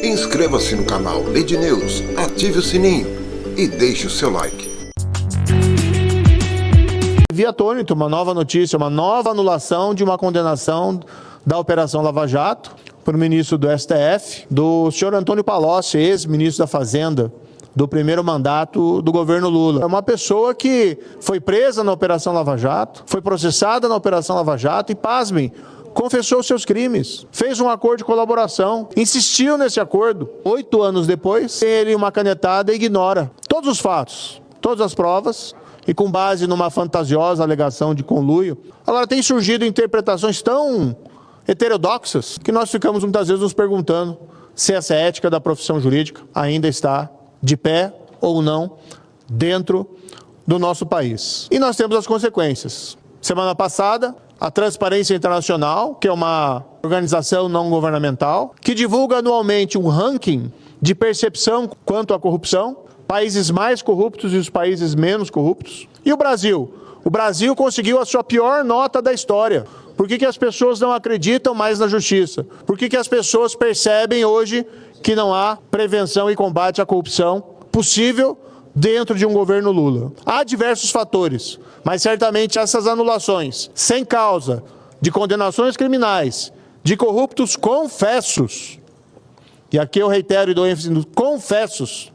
Inscreva-se no canal Lead News, ative o sininho e deixe o seu like. Via Atônito, uma nova notícia, uma nova anulação de uma condenação da Operação Lava Jato por ministro do STF, do senhor Antônio Palocci, ex-ministro da Fazenda, do primeiro mandato do governo Lula. É uma pessoa que foi presa na Operação Lava Jato, foi processada na Operação Lava Jato e, pasmem, confessou seus crimes, fez um acordo de colaboração, insistiu nesse acordo. 8 anos depois, ele uma canetada e ignora todos os fatos, todas as provas, e com base numa fantasiosa alegação de conluio. Agora, tem surgido interpretações tão heterodoxas que nós ficamos muitas vezes nos perguntando se essa ética da profissão jurídica ainda está de pé ou não dentro do nosso país. E nós temos as consequências. Semana passada, a Transparência Internacional, que é uma organização não governamental, que divulga anualmente um ranking de percepção quanto à corrupção, países mais corruptos e os países menos corruptos. E o Brasil? O Brasil conseguiu a sua pior nota da história. Por que as pessoas não acreditam mais na justiça? Por que as pessoas percebem hoje que não há prevenção e combate à corrupção possível dentro de um governo Lula? Há diversos fatores, mas certamente essas anulações sem causa de condenações criminais de corruptos confessos, e aqui eu reitero e dou ênfase nos confessos,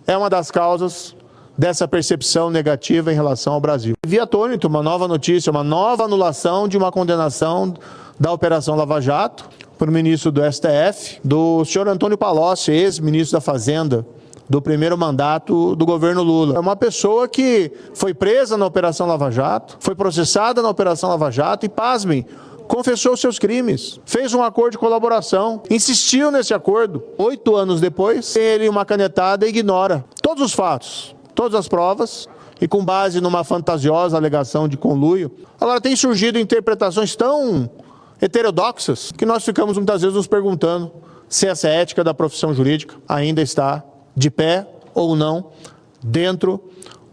é uma das causas dessa percepção negativa em relação ao Brasil. Via Atônito, uma nova notícia, uma nova anulação de uma condenação da Operação Lava Jato por ministro do STF, do senhor Antônio Palocci, ex-ministro da Fazenda, do primeiro mandato do governo Lula. É uma pessoa que foi presa na Operação Lava Jato, foi processada na Operação Lava Jato e, pasmem, confessou seus crimes, fez um acordo de colaboração, insistiu nesse acordo. 8 anos depois, ele uma canetada e ignora todos os fatos, todas as provas, e com base numa fantasiosa alegação de conluio. Agora, tem surgido interpretações tão heterodoxas que nós ficamos muitas vezes nos perguntando se essa ética da profissão jurídica ainda está de pé ou não dentro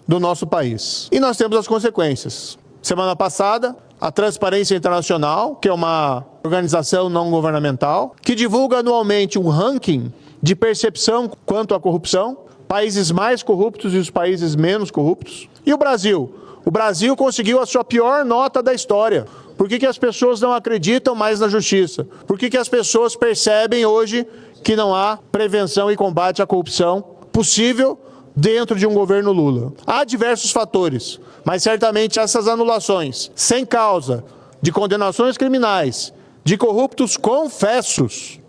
do nosso país. E nós temos as consequências. Semana passada, a Transparência Internacional, que é uma organização não governamental, que divulga anualmente um ranking de percepção quanto à corrupção, países mais corruptos e os países menos corruptos. E o Brasil? O Brasil conseguiu a sua pior nota da história. Por que as pessoas não acreditam mais na justiça? Por que as pessoas percebem hoje que não há prevenção e combate à corrupção possível dentro de um governo Lula? Há diversos fatores, mas certamente essas anulações sem causa de condenações criminais de corruptos confessos,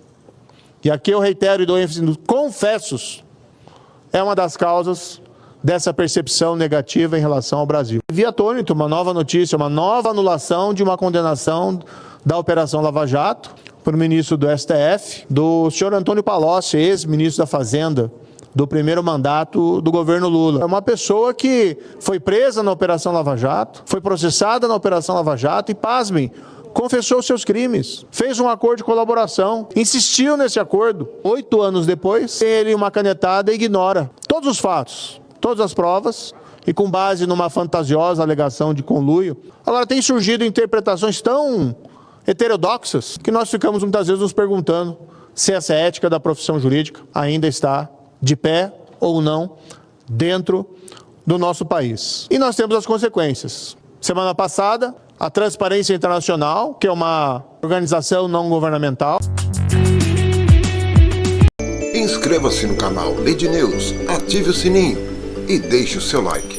e aqui eu reitero e dou ênfase nos confessos, é uma das causas dessa percepção negativa em relação ao Brasil. Via Atônito, uma nova notícia, uma nova anulação de uma condenação da Operação Lava Jato por ministro do STF, do senhor Antônio Palocci, ex-ministro da Fazenda, do primeiro mandato do governo Lula. É uma pessoa que foi presa na Operação Lava Jato, foi processada na Operação Lava Jato e, pasmem, confessou seus crimes, fez um acordo de colaboração, insistiu nesse acordo. 8 anos depois, ele uma canetada e ignora todos os fatos, todas as provas, e com base numa fantasiosa alegação de conluio. Agora, tem surgido interpretações tão heterodoxas que nós ficamos muitas vezes nos perguntando se essa ética da profissão jurídica ainda está de pé ou não dentro do nosso país. E nós temos as consequências. Semana passada, a Transparência Internacional, que é uma organização não governamental. Inscreva-se no canal Lead News, ative o sininho e deixe o seu like.